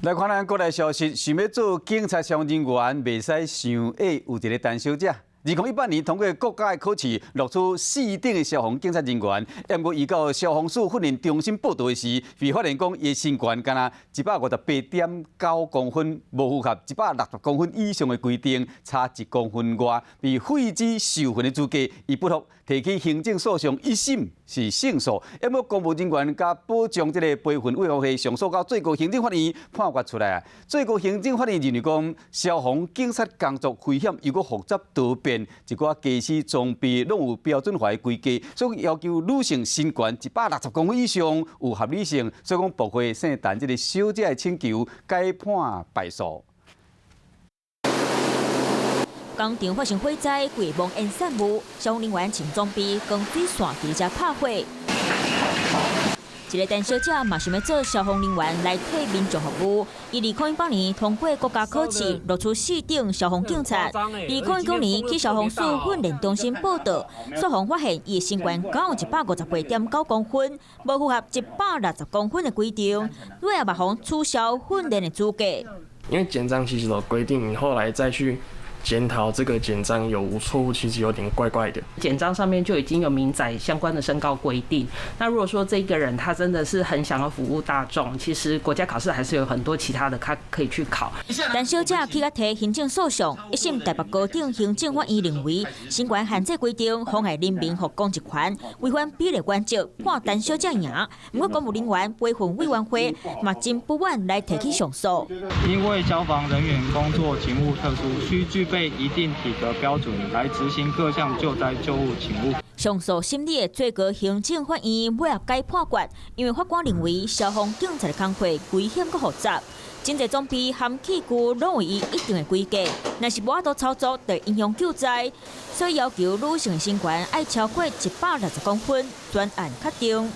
来看咱国内消息，想要做警察上人员，袂使想矮，有一个陈小姐。2018年通过国家的考试，录取4等的消防警察人员。不过，伊到消防署训练中心报道时，被发现讲伊的身高敢若158.9公分，无符合160公分以上的规定，差1公分外，被废止受训的资格。伊不服，提起行政诉讼，1审是胜诉。不过，公务人员甲保障这个培训委员会上诉到最高行政法院判决出来啊。最高行政法院认为讲，消防警察工作危险又搁复杂多变。一寡驾驶装备拢有标准化的规格，所以要求女性身高160公分以上有合理性，所以讲驳回姓陈这个小姐的请求，改判败诉。工厂发生火灾，规望烟散雾，消防人员穿装备，跟水线伫遮拍火。一个陈小姐嘛想要做消防人员来替民众服务。伊2008年通过国家考试，录取4等消防警察。2019年去消防署训练中心报道，消防发现伊的身高刚有158.9公分，无符合160公分的规定，尾也马上取消训练的资格。因为简章其实有规定，你后来再去检讨这个简章有无错误，其实有点怪怪的。简章上面就已经有明载相关的身高规定。那如果说这个人他真的是很想要服务大众，其实国家考试还是有很多其他的他可以去考。陈小姐去甲提行政诉讼，1审台北高等行政法院认为，身高限制规定妨碍人民和公职权，违反比例原则，判陈小姐赢。不过公务人员培训委员会嘛真不愿来提起上诉。因为消防人员工作勤务特殊，需具备一定体格标准来执行各项救灾救护勤务。上诉审理的最高行政法院尾也改判决，因为法官认为消防警察的工作危险佮复杂，真侪装备含器具拢有伊一定的规格，若是无法度操作，就影响救灾，所以要求女性的身高爱超过160公分，专案确定。